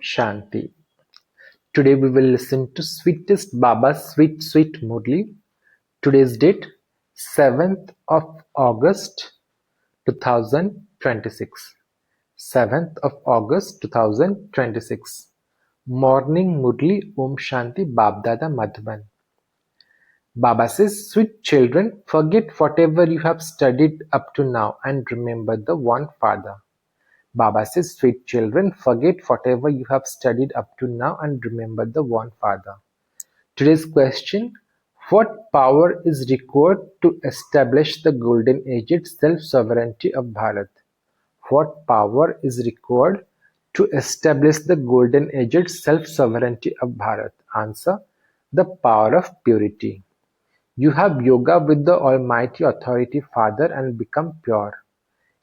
Shanti. Today we will listen to sweetest Baba's sweet sweet Murli. Today's date 7th of August 2026. 7th of August 2026. Morning Murli Om Shanti Babdada Madhvan. Baba says, sweet children, forget whatever you have studied up to now and remember the one Father. Baba says, sweet children, forget whatever you have studied up to now and remember the one Father. Today's question, what power is required to establish the golden aged self-sovereignty of Bharat? What power is required to establish the golden aged self-sovereignty of Bharat? Answer, the power of purity. You have yoga with the Almighty Authority Father and become pure.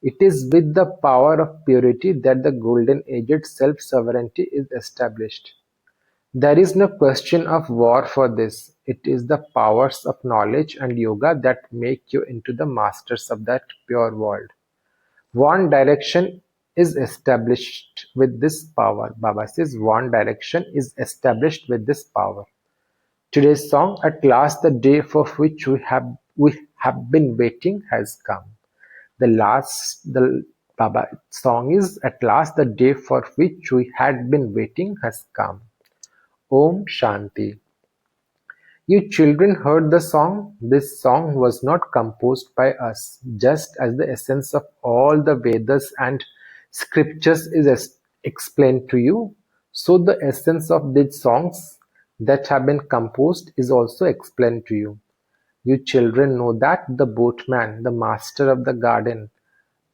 It is with the power of purity that the golden aged self-sovereignty is established. There is no question of war for this. It is the powers of knowledge and yoga that make you into the masters of that pure world. One direction is established with this power. Baba says one direction is established with this power. Today's song, At Last the Day for which we have been waiting has come. The Baba song is At Last the Day for which we had been waiting has come. Om Shanti. You children heard the song. This song was not composed by us, just as the essence of all the Vedas and scriptures is explained to you. So the essence of these songs that have been composed is also explained to you. You children know that the boatman, the master of the garden,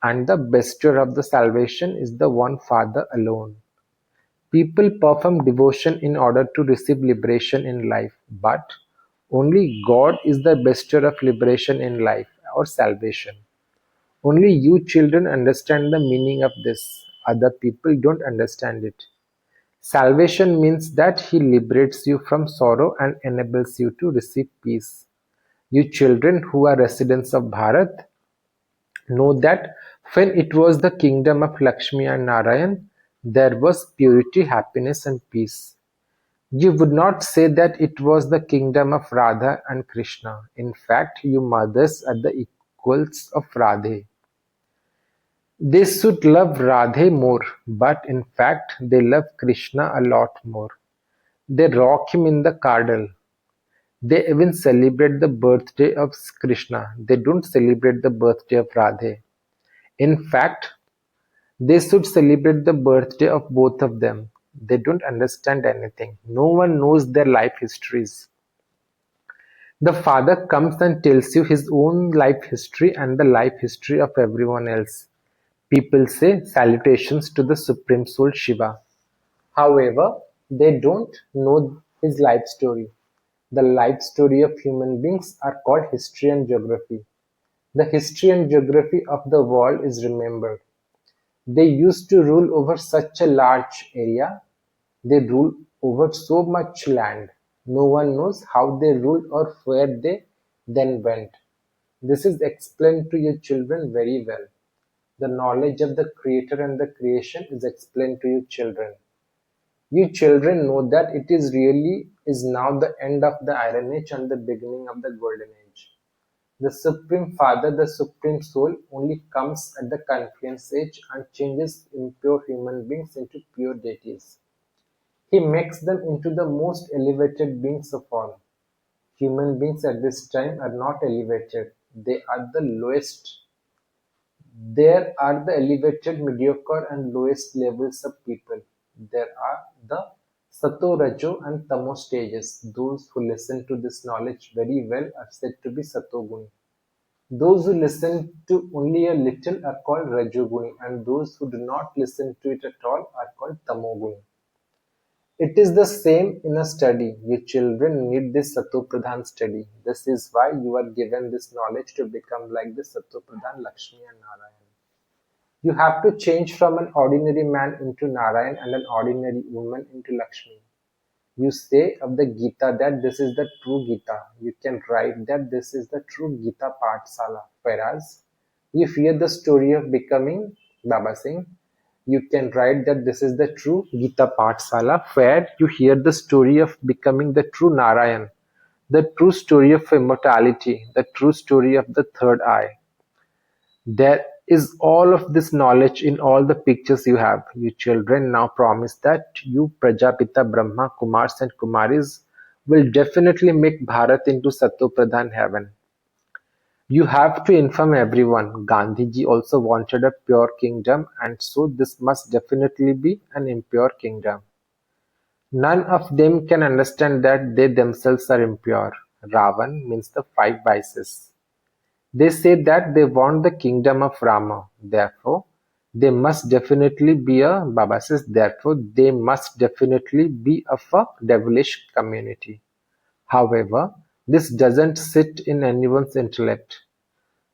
and the bestower of the salvation is the one Father alone. People perform devotion in order to receive liberation in life, but only God is the bestower of liberation in life or salvation. Only you children understand the meaning of this. Other people don't understand it. Salvation means that He liberates you from sorrow and enables you to receive peace. You children who are residents of Bharat know that when it was the kingdom of Lakshmi and Narayan, there was purity, happiness, and peace. You would not say that it was the kingdom of Radha and Krishna. In fact, you mothers are the equals of Radhe. They should love Radhe more, but in fact, they love Krishna a lot more. They rock him in the cradle. They even celebrate the birthday of Krishna. They don't celebrate the birthday of Radhe. In fact, they should celebrate the birthday of both of them. They don't understand anything. No one knows their life histories. The Father comes and tells you his own life history and the life history of everyone else. People say salutations to the Supreme Soul Shiva. However, they don't know his life story. The life story of human beings are called history and geography. The history and geography of the world is remembered. They used to rule over such a large area. They rule over so much land. No one knows how they ruled or where they then went. This is explained to your children very well. The knowledge of the Creator and the creation is explained to you children. You children know that it is really is now the end of the Iron Age and the beginning of the Golden Age. The Supreme Father, the Supreme Soul, only comes at the Confluence Age and changes impure human beings into pure deities. He makes them into the most elevated beings of all. Human beings at this time are not elevated. They are the lowest. There are the elevated, mediocre, and lowest levels of people. There are the Sato, Rajo, and Tamo stages. Those who listen to this knowledge very well are said to be Satoguni. Those who listen to only a little are called Rajoguni, and those who do not listen to it at all are called Tamoguni. It is the same in a study. You children need this Satopradhan study. This is why you are given this knowledge to become like the Satopradhan Lakshmi and Narayan. You have to change from an ordinary man into Narayan and an ordinary woman into Lakshmi. You say of the Gita that this is the true Gita. You can write that this is the true Gita Pathsala. Whereas, you hear the story of becoming, Baba saying, You can write that this is the true Gita Pathsala, where you hear the story of becoming the true Narayan, the true story of immortality, the true story of the third eye. There is all of this knowledge in all the pictures you have. You children now promise that you Prajapita Brahma Kumars and Kumaris will definitely make Bharat into Satopradhan heaven. You have to inform everyone. Gandhiji also wanted a pure kingdom, and so this must definitely be an impure kingdom. None of them can understand that they themselves are impure. Ravan means the five vices. They say that they want the kingdom of Rama. Therefore, they must definitely be a Baba says, therefore, they must definitely be of a devilish community. However, this doesn't sit in anyone's intellect.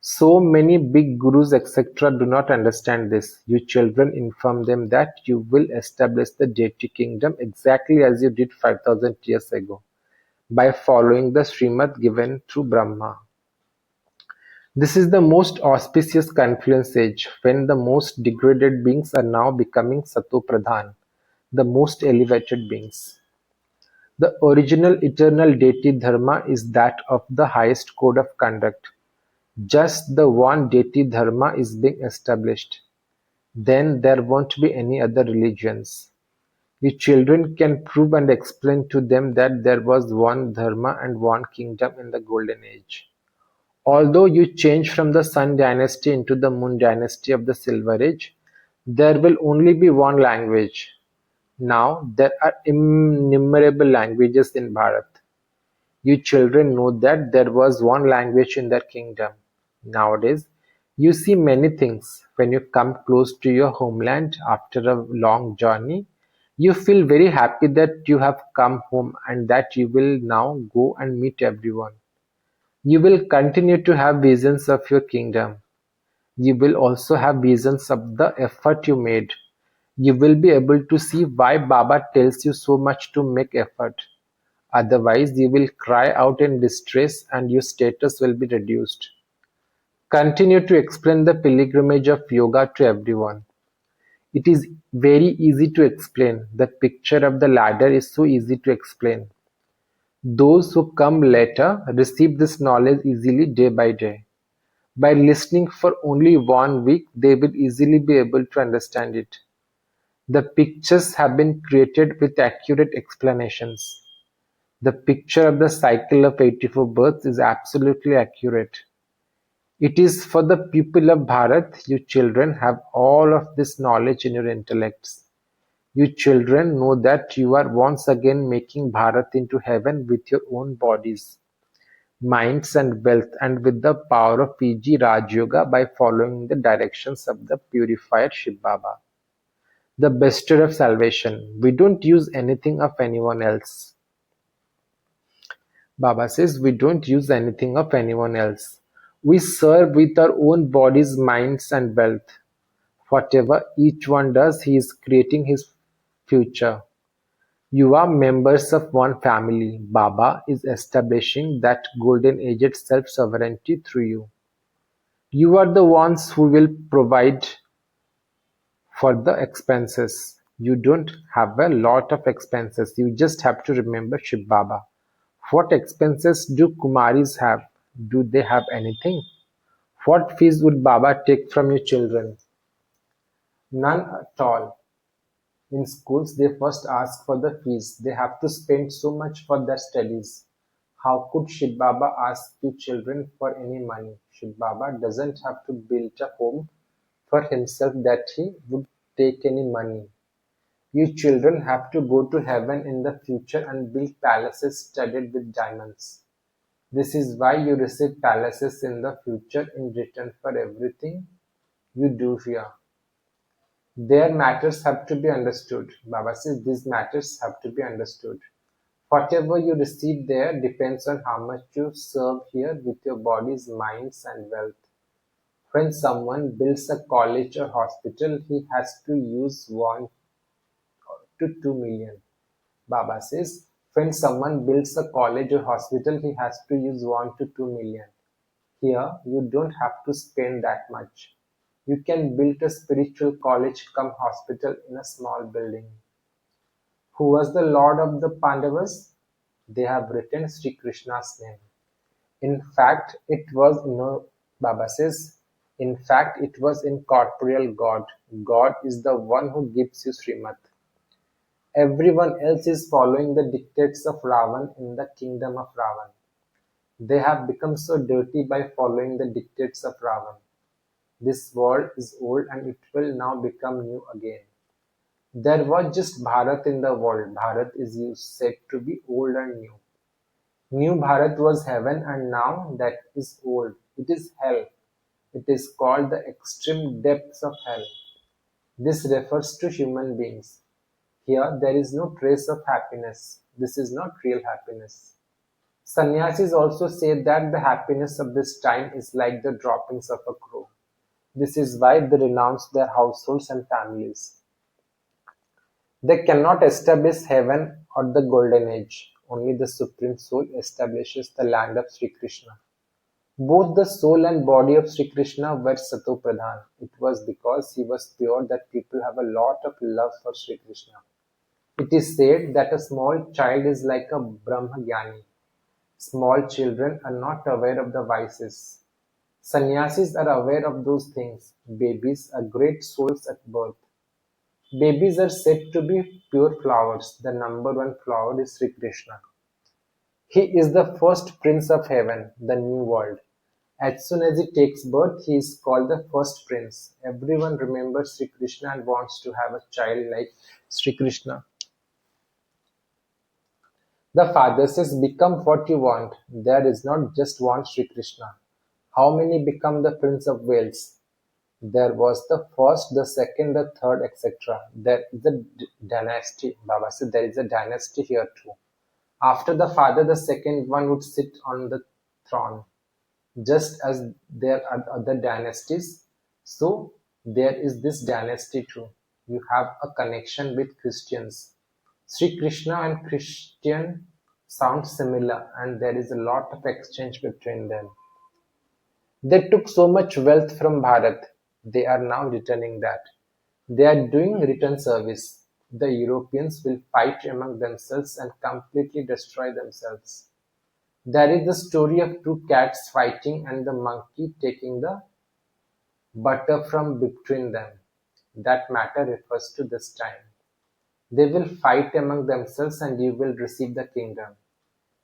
So many big gurus etc. do not understand this. You children inform them that you will establish the deity kingdom exactly as you did 5000 years ago by following the Srimad given through Brahma. This is the most auspicious confluence age, when the most degraded beings are now becoming Satopradhan, the most elevated beings. The original eternal deity dharma is that of the highest code of conduct. Just the one deity dharma is being established. Then there won't be any other religions. You children can prove and explain to them that there was one dharma and one kingdom in the golden age. Although you change from the Sun dynasty into the Moon dynasty of the Silver Age, there will only be one language. Now there are innumerable languages in Bharat. You children know that there was one language in their kingdom. Nowadays, you see many things. When you come close to your homeland after a long journey, you feel very happy that you have come home and that you will now go and meet everyone. You will continue to have visions of your kingdom. You will also have visions of the effort you made. You will be able to see why Baba tells you so much to make effort. Otherwise, you will cry out in distress and your status will be reduced. Continue to explain the pilgrimage of yoga to everyone. It is very easy to explain. The picture of the ladder is so easy to explain. Those who come later receive this knowledge easily day by day. By listening for only 1 week, they will easily be able to understand it. The pictures have been created with accurate explanations. The picture of the cycle of 84 births is absolutely accurate. It is for the people of Bharat. You children have all of this knowledge in your intellects. You children know that you are once again making Bharat into heaven with your own bodies, minds and wealth, and with the power of PG Raj Yoga by following the directions of the purified Shiv Baba, the bester of salvation. We don't use anything of anyone else. Baba says we don't use anything of anyone else. We serve with our own bodies, minds, and wealth. Whatever each one does, he is creating his future. You are members of one family. Baba is establishing that golden age self-sovereignty through you. You are the ones who will provide for the expenses. You don't have a lot of expenses. You just have to remember Shiv Baba. What expenses do Kumaris have? Do they have anything? What fees would Baba take from your children? None at all. In schools, they first ask for the fees. They have to spend so much for their studies. How could Shiv Baba ask you children for any money? Shiv Baba doesn't have to build a home for himself that he would take any money. You children have to go to heaven in the future and build palaces studded with diamonds. This is why you receive palaces in the future in return for everything you do here. Their matters have to be understood. Baba says these matters have to be understood. Whatever you receive there depends on how much you serve here with your bodies, minds, and wealth. When someone builds a college or hospital, he has to use 1 to 2 million. Baba says when someone builds a college or hospital, he has to use 1 to 2 million. Here, you don't have to spend that much. You can build a spiritual college come hospital in a small building. Who was the lord of the Pandavas? They have written Sri Krishna's name. In fact, it was no Baba says, in fact, it was incorporeal God. God is the one who gives you Srimat. Everyone else is following the dictates of Ravan in the kingdom of Ravan. They have become so dirty by following the dictates of Ravan. This world is old and it will now become new again. There was just Bharat in the world. Bharat is said to be old and new. New Bharat was heaven and now that is old. It is hell. It is called the extreme depths of hell. This refers to human beings. Here there is no trace of happiness. This is not real happiness. Sannyasis also say that the happiness of this time is like the droppings of a crow. This is why they renounce their households and families. They cannot establish heaven or the golden age. Only the Supreme Soul establishes the land of Sri Krishna. Both the soul and body of Sri Krishna were Sato Pradhan. It was because he was pure that people have a lot of love for Sri Krishna. It is said that a small child is like a Brahma Jnani. Small children are not aware of the vices. Sannyasis are aware of those things. Babies are great souls at birth. Babies are said to be pure flowers. The number one flower is Sri Krishna. He is the first prince of heaven, the new world. As soon as he takes birth, he is called the first prince. Everyone remembers Sri Krishna and wants to have a child like Sri Krishna. The father says, become what you want. There is not just one Sri Krishna. How many become the Prince of Wales? There was the first, the second, the third, etc. There is a dynasty. Baba said there is a dynasty here too. After the father, the second one would sit on the throne. Just as there are other dynasties, so there is this dynasty too. You have a connection with Christians. Sri Krishna and Christian sound similar and there is a lot of exchange between them. They took so much wealth from Bharat. They are now returning that. They are doing return service. The Europeans will fight among themselves and completely destroy themselves. There is the story of two cats fighting and the monkey taking the butter from between them. That matter refers to this time. They will fight among themselves and you will receive the kingdom.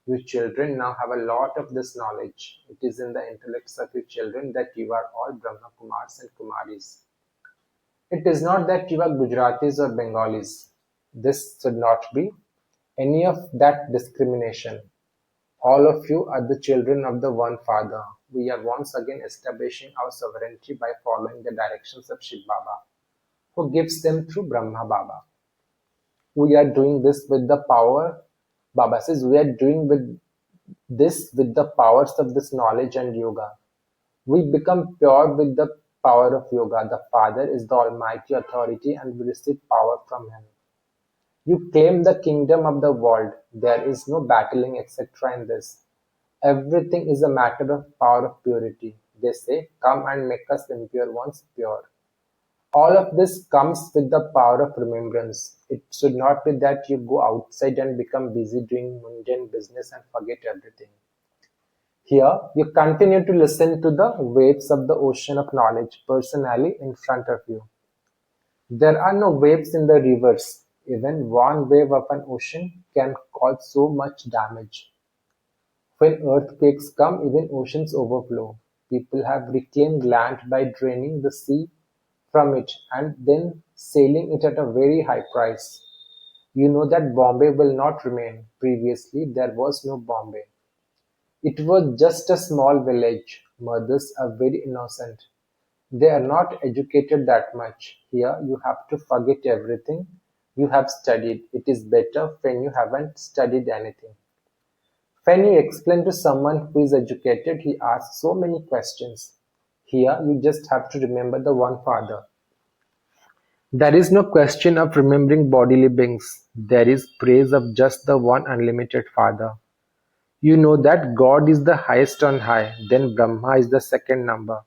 You children now have a lot of this knowledge. It is in the intellects of you children that you are all Brahma Kumars and Kumaris. It is not that you are Gujaratis or Bengalis. This should not be any of that discrimination. All of you are the children of the one Father. We are once again establishing our sovereignty by following the directions of Shiv Baba, who gives them through Brahma Baba. We are doing this with the power. Baba says we are doing this with the powers of this knowledge and yoga. We become pure with the power of yoga. The Father is the almighty authority and we receive power from him. You claim the kingdom of the world. There is no battling etc. in this. Everything is a matter of power of purity. They say, come and make us impure ones pure. All of this comes with the power of remembrance. It should not be that you go outside and become busy doing mundane business and forget everything. Here, you continue to listen to the waves of the ocean of knowledge personally in front of you. There are no waves in the rivers. Even one wave of an ocean can cause so much damage. When earthquakes come, even oceans overflow. People have reclaimed land by draining the sea from it and then selling it at a very high price. You know that Bombay will not remain. Previously, there was no Bombay. It was just a small village. Mothers are very innocent. They are not educated that much. Here, you have to forget everything you have studied. It is better when you haven't studied anything. When you explain to someone who is educated, he asks so many questions. Here, you just have to remember the one Father. There is no question of remembering bodily beings. There is praise of just the one unlimited Father. You know that God is the highest on high, then Brahma is the second number.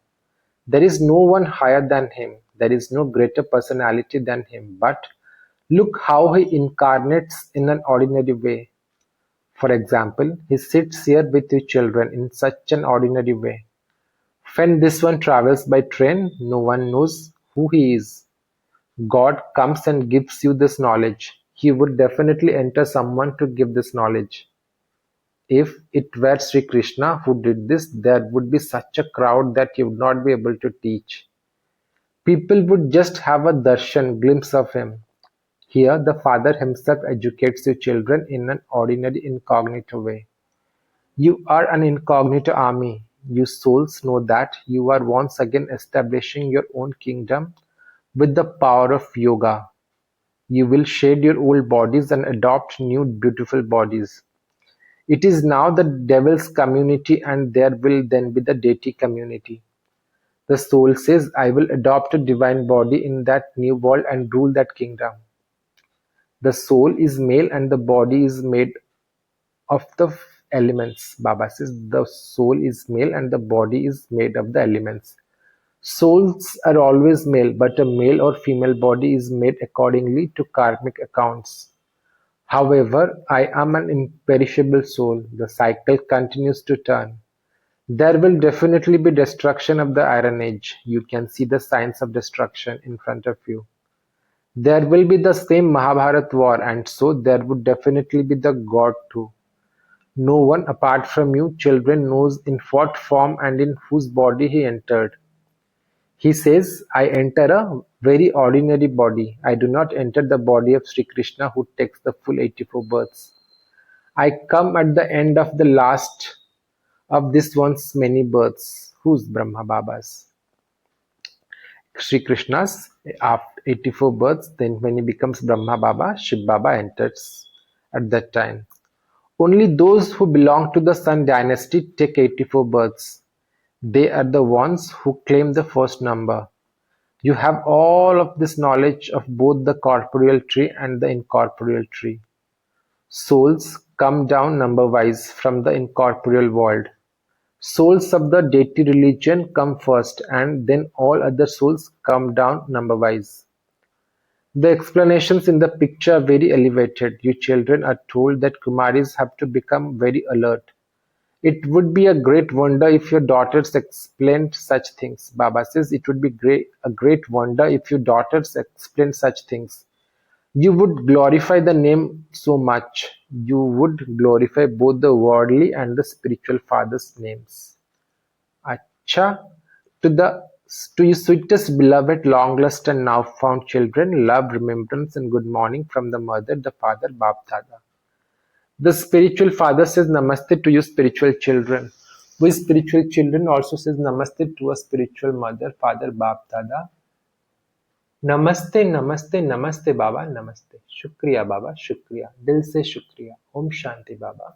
There is no one higher than him. There is no greater personality than him. But look how he incarnates in an ordinary way. For example, he sits here with you children in such an ordinary way. When this one travels by train, no one knows who he is. God comes and gives you this knowledge. He would definitely enter someone to give this knowledge. If it were Sri Krishna who did this, there would be such a crowd that he would not be able to teach. People would just have a darshan, glimpse of him. Here, the Father himself educates you children in an ordinary incognito way. You are an incognito army. You souls know that you are once again establishing your own kingdom with the power of yoga. You will shed your old bodies and adopt new beautiful bodies. It is now the devil's community and there will then be the deity community. The soul says, I will adopt a divine body in that new world and rule that kingdom. The soul is male and the body is made of the elements. Baba says the soul is male and the body is made of the elements. Souls are always male, but a male or female body is made accordingly to karmic accounts. However, I am an imperishable soul. The cycle continues to turn. There will definitely be destruction of the Iron Age. You can see the signs of destruction in front of you. There will be the same Mahabharat war, and so there would definitely be the God too. No one apart from you children knows in what form and in whose body he entered. He says, I enter a very ordinary body. I do not enter the body of Sri Krishna who takes the full 84 births. I come at the end of the last of this one's many births. Who's Brahma Baba's? Sri Krishna's after 84 births, then when he becomes Brahma Baba, Shiv Baba enters at that time. Only those who belong to the Sun dynasty take 84 births. They are the ones who claim the first number. You have all of this knowledge of both the corporeal tree and the incorporeal tree. Souls come down number-wise from the incorporeal world. Souls of the deity religion come first and then all other souls come down number-wise. The explanations in the picture are very elevated. You children are told that Kumaris have to become very alert. It would be a great wonder if your daughters explained such things. Baba says it would be a great wonder if your daughters explained such things. You would glorify the name so much. You would glorify both the worldly and the spiritual father's names. Acha, to your sweetest beloved, long lost and now found children, love, remembrance and good morning from the mother, the father, Bap Dada. The spiritual father says namaste to you spiritual children. We spiritual children also says namaste to a spiritual mother, father, Bap Dada. Namaste, namaste, namaste Baba, namaste. Shukriya Baba, shukriya. Dil se shukriya. Om Shanti Baba.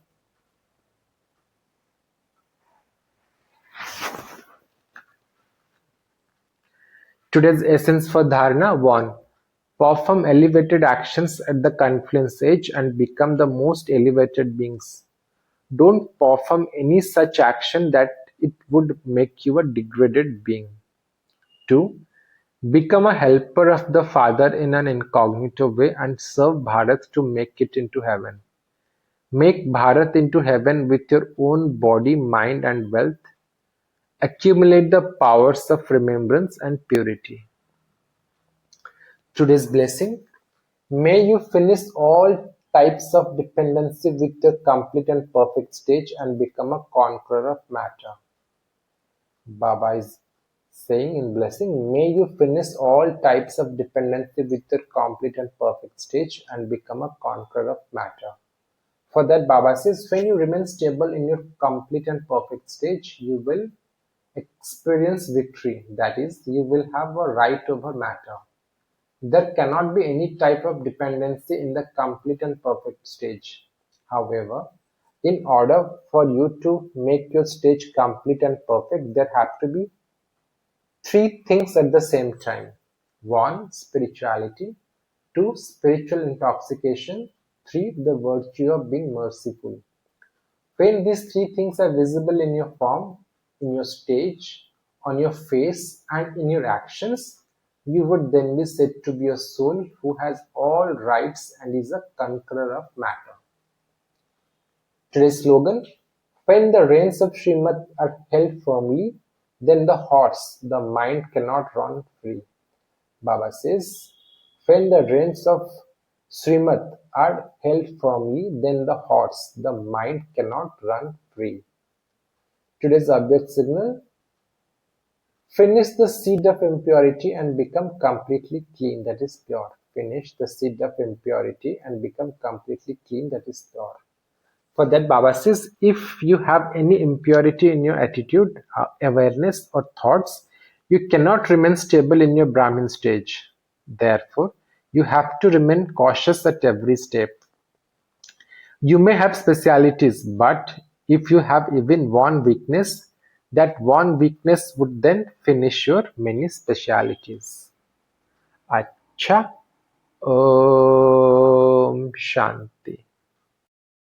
Today's essence for Dharana 1. Perform elevated actions at the confluence age and become the most elevated beings. Don't perform any such action that it would make you a degraded being. 2. Become a helper of the Father in an incognito way and serve Bharat to make it into heaven. Make Bharat into heaven with your own body, mind and wealth. Accumulate the powers of remembrance and purity. Today's blessing. May you finish all types of dependency with your complete and perfect stage and become a conqueror of matter. Baba is saying in blessing, may you finish all types of dependency with your complete and perfect stage and become a conqueror of matter. For that, Baba says, when you remain stable in your complete and perfect stage, you will experience victory. That is, you will have a right over matter. There cannot be any type of dependency in the complete and perfect stage. However, in order for you to make your stage complete and perfect, there have to be three things at the same time. 1. Spirituality. 2. Spiritual intoxication. 3. The virtue of being merciful. When these three things are visible in your form, in your stage, on your face and in your actions, you would then be said to be a soul who has all rights and is a conqueror of matter. Today's slogan: when the reins of Srimad are held firmly, then the horse, the mind, cannot run free. Baba says, when the reins of Srimad are held firmly, then the horse, the mind, cannot run free. Today's object signal: finish the seed of impurity and become completely clean, that is pure. Finish the seed of impurity and become completely clean, that is pure. For that, Baba says, if you have any impurity in your attitude, awareness, or thoughts, you cannot remain stable in your Brahmin stage. Therefore, you have to remain cautious at every step. You may have specialities, but if you have even one weakness, that one weakness would then finish your many specialities. Acha. Om Shanti.